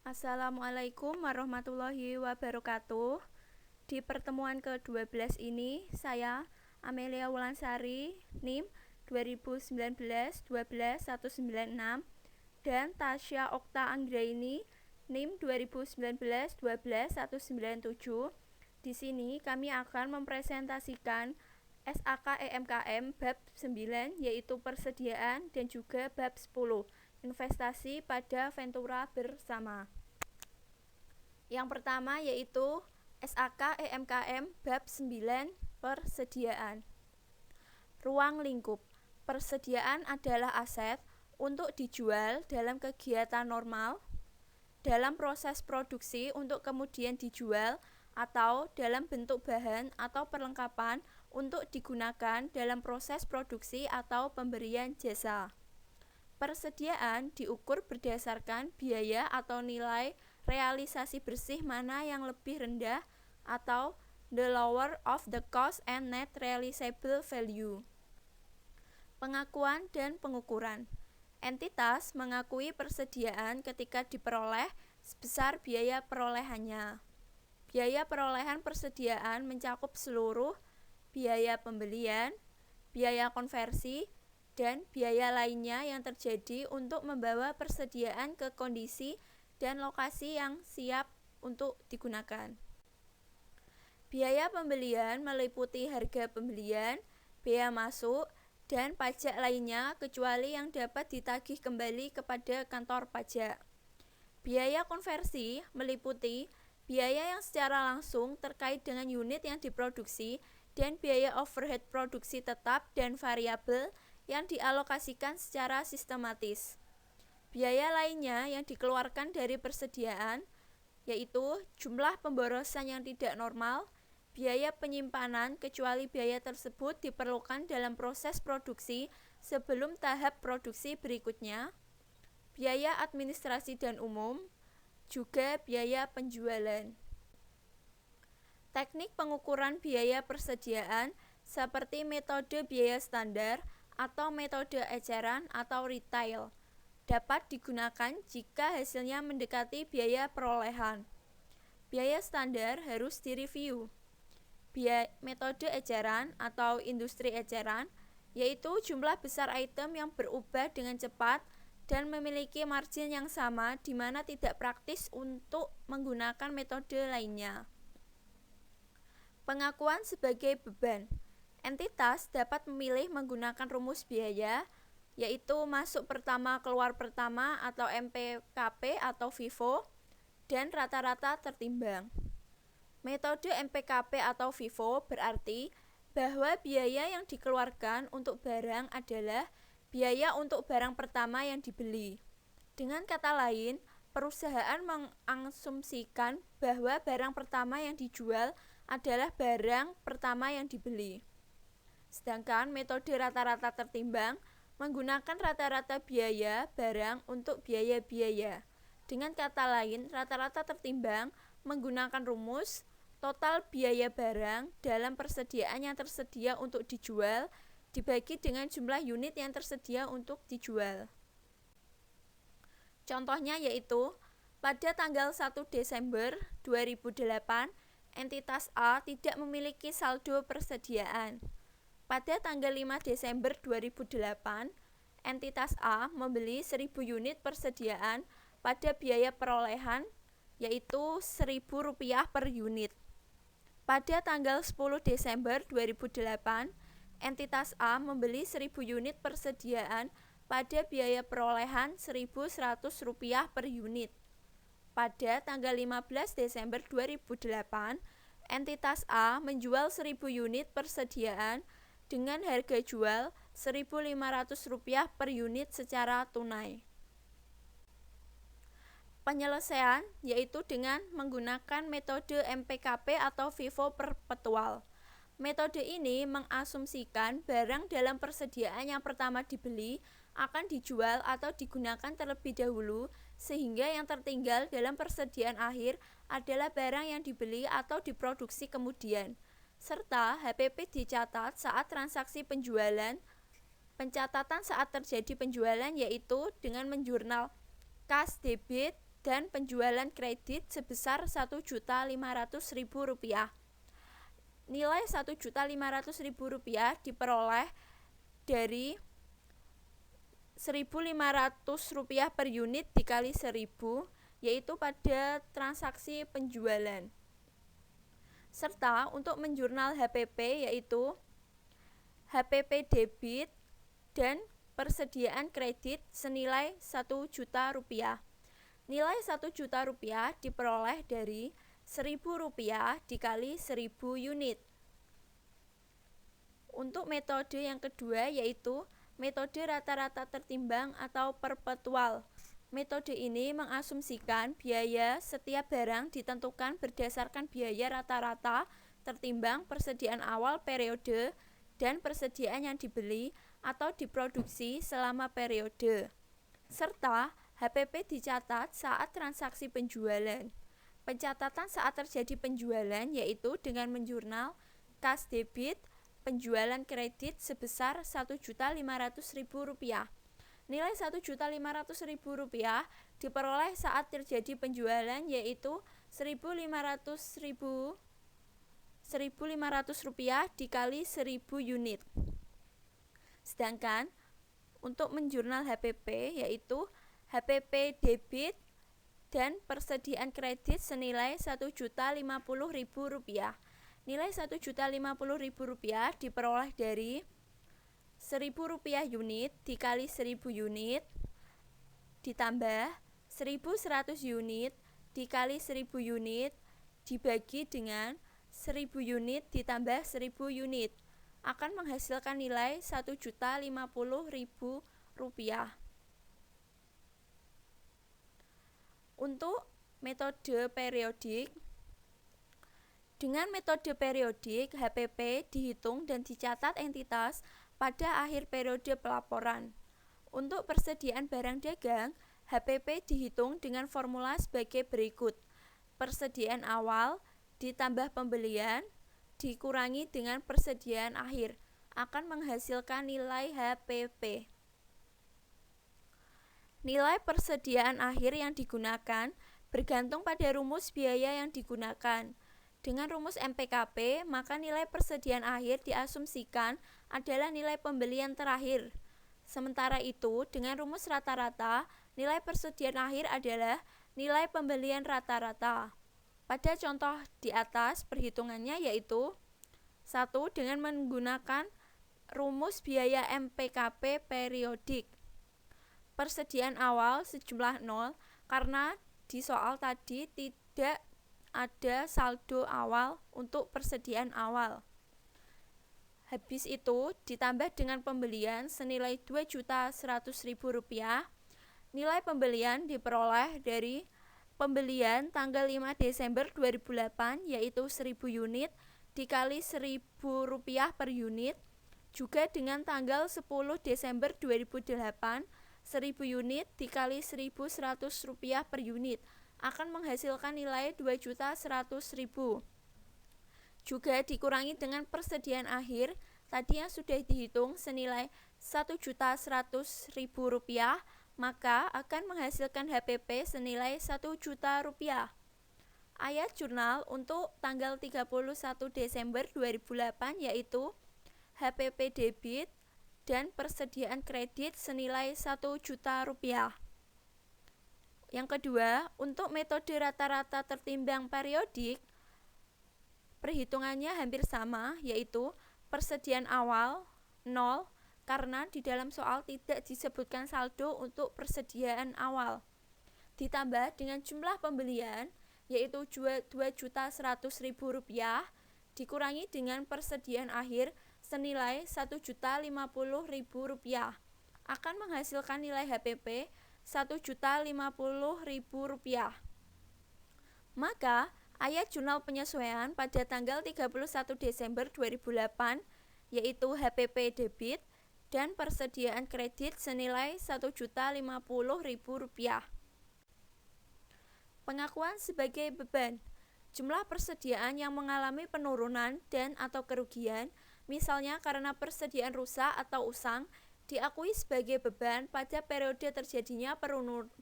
Assalamualaikum warahmatullahi wabarakatuh. Di pertemuan ke-12 ini, saya Amelia Wulansari, NIM 2019-12-196, dan Tasya Okta Anggraini, NIM 2019-12-197. Di sini kami akan mempresentasikan SAK EMKM bab 9, yaitu persediaan, dan juga bab 10, investasi pada Ventura bersama. Yang pertama yaitu SAK EMKM bab 9, persediaan. Ruang lingkup. Persediaan adalah aset untuk dijual dalam kegiatan normal, dalam proses produksi untuk kemudian dijual, atau dalam bentuk bahan atau perlengkapan untuk digunakan dalam proses produksi atau pemberian jasa. Persediaan diukur berdasarkan biaya atau nilai realisasi bersih mana yang lebih rendah, atau the lower of the cost and net realizable value. Pengakuan dan pengukuran. Entitas mengakui persediaan ketika diperoleh sebesar biaya perolehannya. Biaya perolehan persediaan mencakup seluruh biaya pembelian, biaya konversi, dan biaya lainnya yang terjadi untuk membawa persediaan ke kondisi dan lokasi yang siap untuk digunakan. Biaya pembelian meliputi harga pembelian, bea masuk, dan pajak lainnya kecuali yang dapat ditagih kembali kepada kantor pajak. Biaya konversi meliputi biaya yang secara langsung terkait dengan unit yang diproduksi dan biaya overhead produksi tetap dan variabel yang dialokasikan secara sistematis. Biaya lainnya yang dikeluarkan dari persediaan yaitu jumlah pemborosan yang tidak normal, biaya penyimpanan kecuali biaya tersebut diperlukan dalam proses produksi sebelum tahap produksi berikutnya, biaya administrasi dan umum, juga biaya penjualan. Teknik pengukuran biaya persediaan seperti metode biaya standar atau metode eceran atau retail dapat digunakan jika hasilnya mendekati biaya perolehan. Biaya standar harus direview. Metode eceran atau industri eceran yaitu jumlah besar item yang berubah dengan cepat dan memiliki margin yang sama, di mana tidak praktis untuk menggunakan metode lainnya. Pengakuan sebagai beban. Entitas dapat memilih menggunakan rumus biaya, yaitu masuk pertama keluar pertama atau MPKP atau FIFO, dan rata-rata tertimbang. Metode MPKP atau FIFO berarti bahwa biaya yang dikeluarkan untuk barang adalah biaya untuk barang pertama yang dibeli. Dengan kata lain, perusahaan mengasumsikan bahwa barang pertama yang dijual adalah barang pertama yang dibeli. Sedangkan metode rata-rata tertimbang menggunakan rata-rata biaya barang untuk biaya-biaya. Dengan kata lain, rata-rata tertimbang menggunakan rumus total biaya barang dalam persediaan yang tersedia untuk dijual dibagi dengan jumlah unit yang tersedia untuk dijual. Contohnya yaitu, pada tanggal 1 Desember 2008, entitas A tidak memiliki saldo persediaan. Pada tanggal 5 Desember 2008, entitas A membeli 1000 unit persediaan pada biaya perolehan yaitu Rp1.000 per unit. Pada tanggal 10 Desember 2008, entitas A membeli 1000 unit persediaan pada biaya perolehan Rp1.100 per unit. Pada tanggal 15 Desember 2008, entitas A menjual 1000 unit persediaan dengan harga jual Rp1.500 per unit secara tunai. Penyelesaian yaitu dengan menggunakan metode MPKP atau FIFO perpetual. Metode ini mengasumsikan barang dalam persediaan yang pertama dibeli akan dijual atau digunakan terlebih dahulu, sehingga yang tertinggal dalam persediaan akhir adalah barang yang dibeli atau diproduksi kemudian, serta HPP dicatat saat transaksi penjualan. Pencatatan saat terjadi penjualan yaitu dengan menjurnal kas debit dan penjualan kredit sebesar Rp1.500.000. Nilai Rp1.500.000 diperoleh dari Rp1.500 per unit dikali 1.000, yaitu pada transaksi penjualan. Serta untuk menjurnal HPP yaitu HPP debit dan persediaan kredit senilai Rp1.000.000. Nilai Rp1.000.000 diperoleh dari Rp1.000 dikali 1.000 unit. Untuk metode yang kedua yaitu metode rata-rata tertimbang atau perpetual. Metode ini mengasumsikan biaya setiap barang ditentukan berdasarkan biaya rata-rata tertimbang persediaan awal periode dan persediaan yang dibeli atau diproduksi selama periode, serta HPP dicatat saat transaksi penjualan. Pencatatan saat terjadi penjualan yaitu dengan menjurnal kas debit penjualan kredit sebesar Rp1.500.000. Nilai Rp1.500.000 diperoleh saat terjadi penjualan yaitu Rp1.500 dikali 1.000 unit. Sedangkan untuk menjurnal HPP yaitu HPP debit dan persediaan kredit senilai Rp1.050.000. Nilai Rp1.050.000 diperoleh dari Rp1.000 unit dikali 1.000 unit ditambah 1.100 unit dikali 1.000 unit dibagi dengan 1.000 unit ditambah 1.000 unit akan menghasilkan nilai Rp1.050.000. Untuk metode periodik, dengan metode periodik HPP dihitung dan dicatat entitas pada akhir periode pelaporan. Untuk persediaan barang dagang, HPP dihitung dengan formula sebagai berikut. Persediaan awal ditambah pembelian dikurangi dengan persediaan akhir akan menghasilkan nilai HPP. Nilai persediaan akhir yang digunakan bergantung pada rumus biaya yang digunakan. Dengan rumus MPKP, maka nilai persediaan akhir diasumsikan adalah nilai pembelian terakhir. Sementara itu, dengan rumus rata-rata, nilai persediaan akhir adalah nilai pembelian rata-rata. Pada contoh di atas, perhitungannya yaitu 1. Dengan menggunakan rumus biaya MPKP periodik. Persediaan awal sejumlah 0 karena di soal tadi tidak ada saldo awal untuk persediaan awal. Habis itu ditambah dengan pembelian senilai Rp2.100.000. Nilai pembelian diperoleh dari pembelian tanggal 5 Desember 2008 yaitu 1.000 unit dikali Rp1.000 per unit, juga dengan tanggal 10 Desember 2008 1.000 unit dikali Rp1.100 per unit akan menghasilkan nilai Rp2.100.000. Juga dikurangi dengan persediaan akhir tadi yang sudah dihitung senilai Rp1.100.000, maka akan menghasilkan HPP senilai Rp1.000.000. Ayat jurnal untuk tanggal 31 Desember 2008 yaitu HPP debit dan persediaan kredit senilai Rp1.000.000. Yang kedua, untuk metode rata-rata tertimbang periodik, perhitungannya hampir sama, yaitu persediaan awal 0, karena di dalam soal tidak disebutkan saldo untuk persediaan awal. Ditambah dengan jumlah pembelian, yaitu Rp2.100.000, dikurangi dengan persediaan akhir senilai Rp1.050.000, akan menghasilkan nilai HPP Rp1.050.000. Maka, ayat jurnal penyesuaian pada tanggal 31 Desember 2008 yaitu HPP debit dan persediaan kredit senilai Rp1.050.000. Pengakuan sebagai beban. Jumlah persediaan yang mengalami penurunan dan atau kerugian, misalnya karena persediaan rusak atau usang, diakui sebagai beban pada periode terjadinya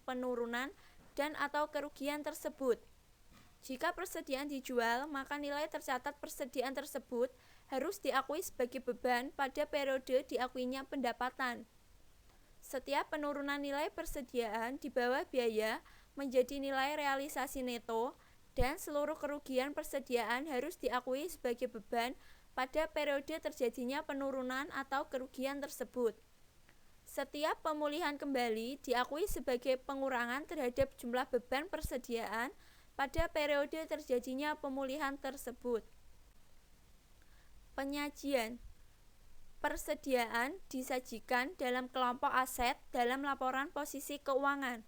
penurunan dan atau kerugian tersebut. Jika persediaan dijual, maka nilai tercatat persediaan tersebut harus diakui sebagai beban pada periode diakuinya pendapatan. Setiap penurunan nilai persediaan di bawah biaya menjadi nilai realisasi neto, dan seluruh kerugian persediaan harus diakui sebagai beban pada periode terjadinya penurunan atau kerugian tersebut. Setiap pemulihan kembali diakui sebagai pengurangan terhadap jumlah beban persediaan pada periode terjadinya pemulihan tersebut. Penyajian persediaan disajikan dalam kelompok aset dalam laporan posisi keuangan.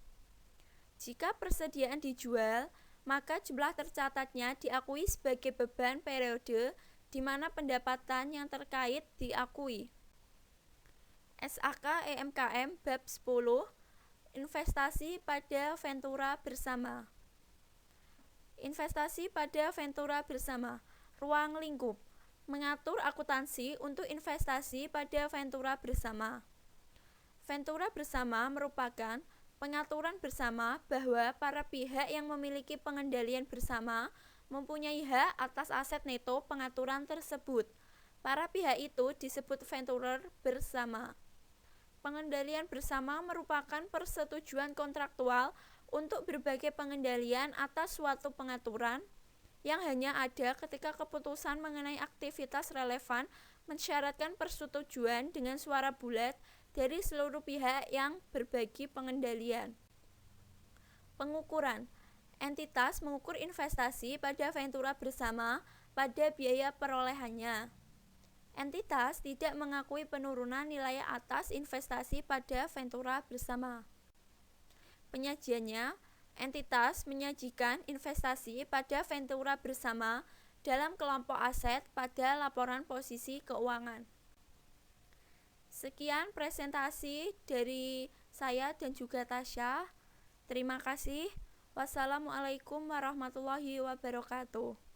Jika persediaan dijual, maka jumlah tercatatnya diakui sebagai beban periode di mana pendapatan yang terkait diakui. SAK EMKM Bab 10 Investasi pada Ventura Bersama. Investasi pada Ventura Bersama. Ruang lingkup mengatur akuntansi untuk investasi pada Ventura Bersama. Ventura Bersama merupakan pengaturan bersama bahwa para pihak yang memiliki pengendalian bersama mempunyai hak atas aset neto pengaturan tersebut. Para pihak itu disebut venturer bersama. Pengendalian bersama merupakan persetujuan kontraktual untuk berbagai pengendalian atas suatu pengaturan yang hanya ada ketika keputusan mengenai aktivitas relevan mensyaratkan persetujuan dengan suara bulat dari seluruh pihak yang berbagi pengendalian. Pengukuran. Entitas mengukur investasi pada ventura bersama pada biaya perolehannya. Entitas tidak mengakui penurunan nilai atas investasi pada ventura bersama. Penyajiannya, entitas menyajikan investasi pada ventura bersama dalam kelompok aset pada laporan posisi keuangan. Sekian presentasi dari saya dan juga Tasya. Terima kasih. Wassalamualaikum warahmatullahi wabarakatuh.